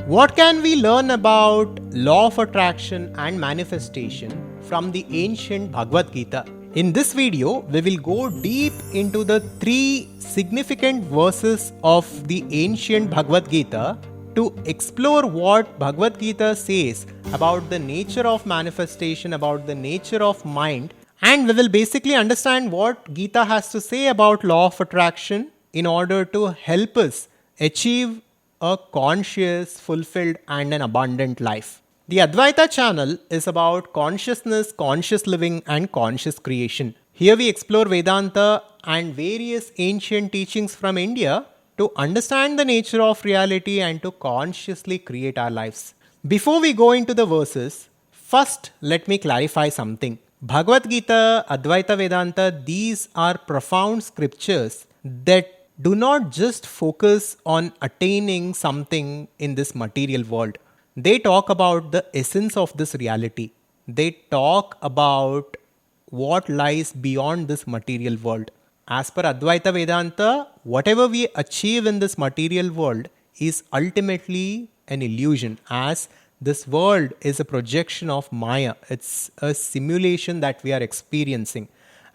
What can we learn about law of attraction and manifestation from the ancient Bhagavad-Gita? In this video, we will go deep into the three significant verses of the ancient Bhagavad-Gita to explore what Bhagavad-Gita says about the nature of manifestation, about the nature of mind, and we will basically understand what Gita has to say about law of attraction in order to help us achieve a conscious, fulfilled, and an abundant life. The Advaita channel is about consciousness, conscious living, and conscious creation. Here we explore Vedanta and various ancient teachings from India to understand the nature of reality and to consciously create our lives. Before we go into the verses, first let me clarify something. Bhagavad-Gita, Advaita Vedanta, these are profound scriptures that do not just focus on attaining something in this material world. They talk about the essence of this reality. They talk about what lies beyond this material world. As per Advaita Vedanta, whatever we achieve in this material world is ultimately an illusion, as this world is a projection of Maya. It's a simulation that we are experiencing.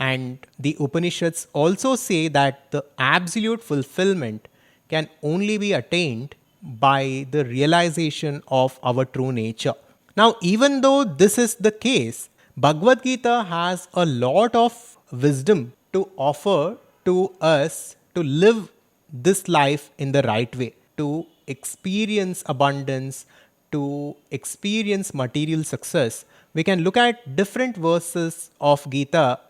And the Upanishads also say that the absolute fulfillment can only be attained by the realization of our true nature. Now, even though this is the case, Bhagavad Gita has a lot of wisdom to offer to us to live this life in the right way, to experience abundance, to experience material success. We can look at different verses of Gita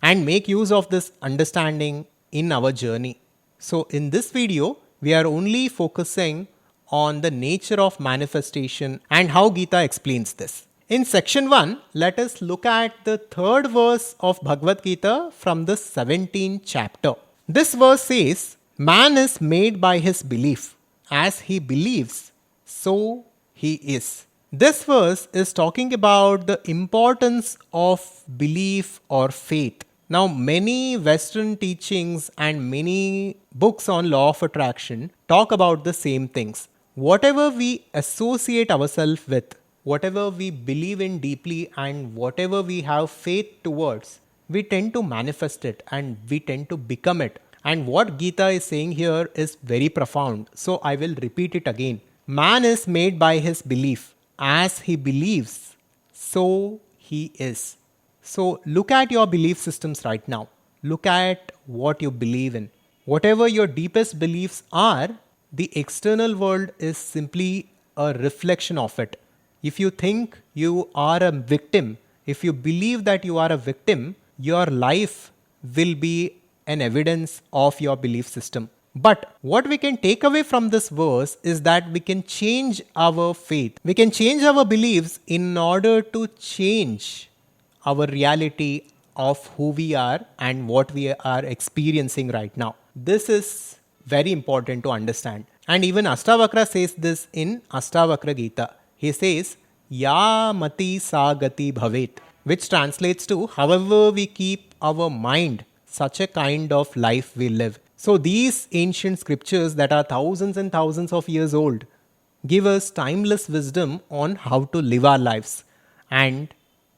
and make use of this understanding in our journey. So in this video, we are only focusing on the nature of manifestation and how Gita explains this. In section 1, let us look at the third verse of Bhagavad Gita from the 17th chapter. This verse says, "Man is made by his belief. As he believes, so he is." This verse is talking about the importance of belief or faith. Now, many Western teachings and many books on law of attraction talk about the same things. Whatever we associate ourselves with, whatever we believe in deeply, and whatever we have faith towards, we tend to manifest it and we tend to become it. And what Gita is saying here is very profound. So I will repeat it again. Man is made by his belief. As he believes, so he is. So look at your belief systems right now. Look at what you believe in. Whatever your deepest beliefs are, the external world is simply a reflection of it. If you think you are a victim, if you believe that you are a victim, your life will be an evidence of your belief system. But what we can take away from this verse is that we can change our faith. We can change our beliefs in order to change our reality of who we are and what we are experiencing right now. This is very important to understand. And even Ashtavakra says this in Ashtavakra Gita. He says, "Ya mati sa gati bhavet," which translates to, however we keep our mind, such a kind of life we live. So these ancient scriptures that are thousands and thousands of years old give us timeless wisdom on how to live our lives. And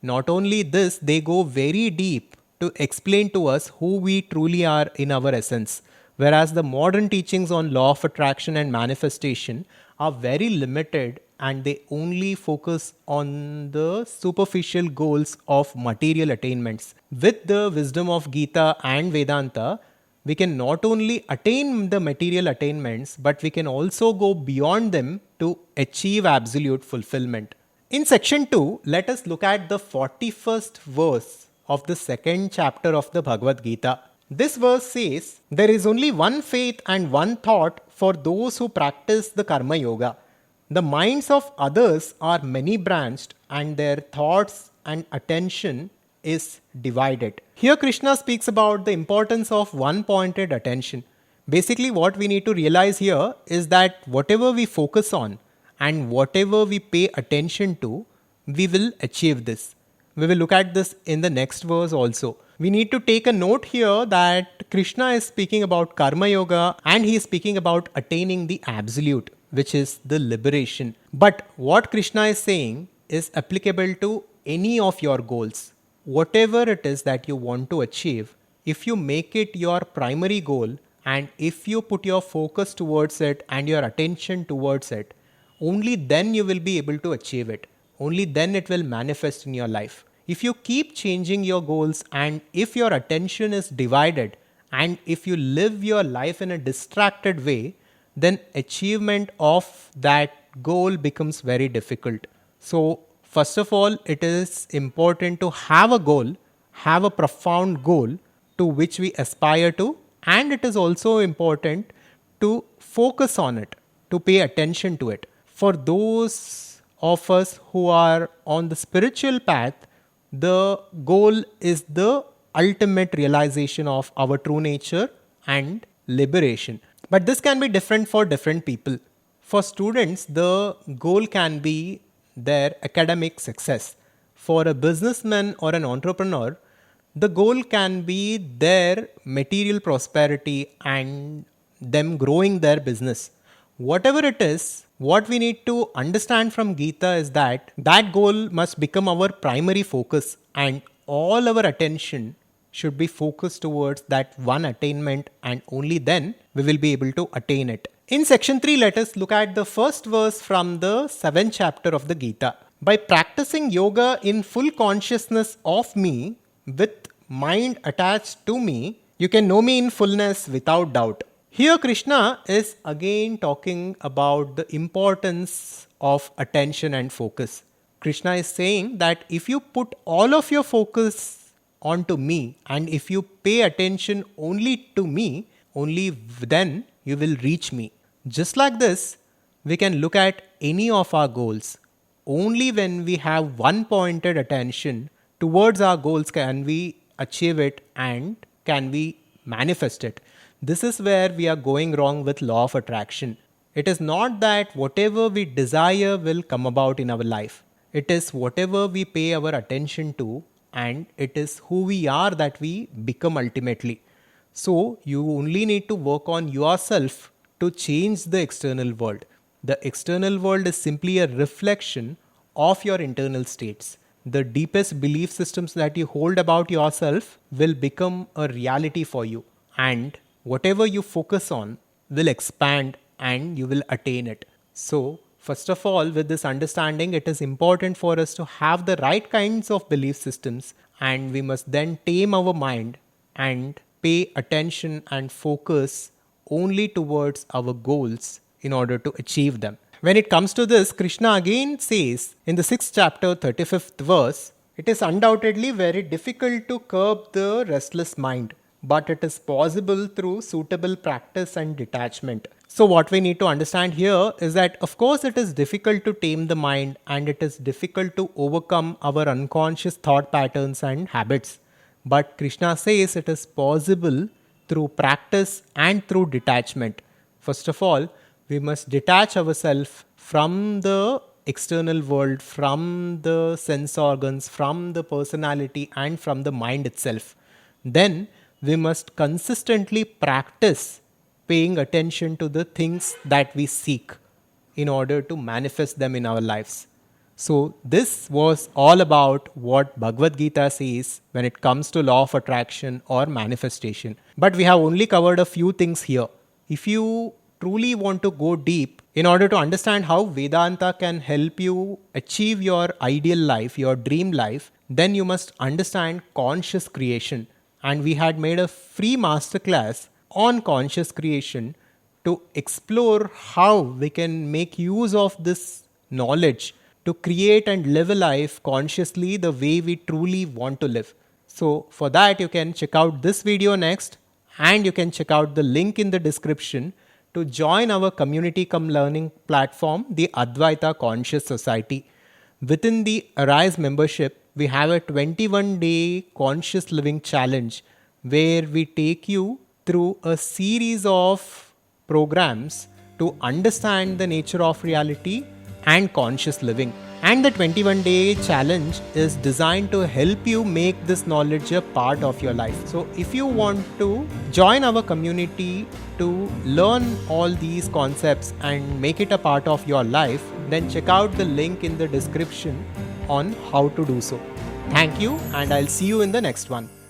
not only this, they go very deep to explain to us who we truly are in our essence. Whereas the modern teachings on law of attraction and manifestation are very limited and they only focus on the superficial goals of material attainments. With the wisdom of Gita and Vedanta, we can not only attain the material attainments, but we can also go beyond them to achieve absolute fulfillment. In section 2, let us look at the 41st verse of the second chapter of the Bhagavad Gita. This verse says, "There is only one faith and one thought for those who practice the Karma Yoga. The minds of others are many branched and their thoughts and attention is divided." Here Krishna speaks about the importance of one-pointed attention. Basically what we need to realize here is that whatever we focus on and whatever we pay attention to, we will achieve this. We will look at this in the next verse also. We need to take a note here that Krishna is speaking about Karma Yoga and he is speaking about attaining the absolute. which is the liberation. But what Krishna is saying is applicable to any of your goals. Whatever it is that you want to achieve, if you make it your primary goal and if you put your focus towards it and your attention towards it, only then you will be able to achieve it. Only then it will manifest in your life. If you keep changing your goals and if your attention is divided and if you live your life in a distracted way, then achievement of that goal becomes very difficult. So, first of all, it is important to have a goal, have a profound goal to which we aspire to, and it is also important to focus on it, to pay attention to it. For those of us who are on the spiritual path, the goal is the ultimate realization of our true nature and liberation. But this can be different for different people. For students, the goal can be their academic success. For a businessman or an entrepreneur, the goal can be their material prosperity and them growing their business. Whatever it is, what we need to understand from Gita is that that goal must become our primary focus and all our attention should be focused towards that one attainment, and only then we will be able to attain it. In section 3, let us look at the first verse from the 7th chapter of the Gita. By practicing yoga in full consciousness of me, with mind attached to me, you can know me in fullness without doubt. Here Krishna is again talking about the importance of attention and focus. Krishna is saying that if you put all of your focus onto me and if you pay attention only to me, only then you will reach me. Just like this, we can look at any of our goals. Only when we have one pointed attention towards our goals can we achieve it and can we manifest it. This is where we are going wrong with law of attraction. It is not that whatever we desire will come about in our life. It is whatever we pay our attention to, and it is who we are that we become ultimately. So you only need to work on yourself to change the external world. The external world is simply a reflection of your internal states. The deepest belief systems that you hold about yourself will become a reality for you, and whatever you focus on will expand and you will attain it. So, first of all, with this understanding, it is important for us to have the right kinds of belief systems, and we must then tame our mind and pay attention and focus only towards our goals in order to achieve them. When it comes to this, Krishna again says in the 6th chapter, 35th verse, it is undoubtedly very difficult to curb the restless mind, but it is possible through suitable practice and detachment. So what we need to understand here is that of course it is difficult to tame the mind and it is difficult to overcome our unconscious thought patterns and habits. But Krishna says it is possible through practice and through detachment. First of all, we must detach ourselves from the external world, from the sense organs, from the personality and from the mind itself. Then we must consistently practice paying attention to the things that we seek in order to manifest them in our lives. So this was all about what Bhagavad-Gita says when it comes to law of attraction or manifestation. But we have only covered a few things here. If you truly want to go deep in order to understand how Vedanta can help you achieve your ideal life, your dream life, then you must understand conscious creation. And we had made a free masterclass on conscious creation to explore how we can make use of this knowledge to create and live a life consciously the way we truly want to live. So for that you can check out this video next, and you can check out the link in the description to join our community cum learning platform, the Advaita Conscious Society. Within the Arise membership, we have a 21-day conscious living challenge where we take you through a series of programs to understand the nature of reality and conscious living. And the 21-day challenge is designed to help you make this knowledge a part of your life. So if you want to join our community to learn all these concepts and make it a part of your life, then check out the link in the description on how to do so. Thank you, and I'll see you in the next one.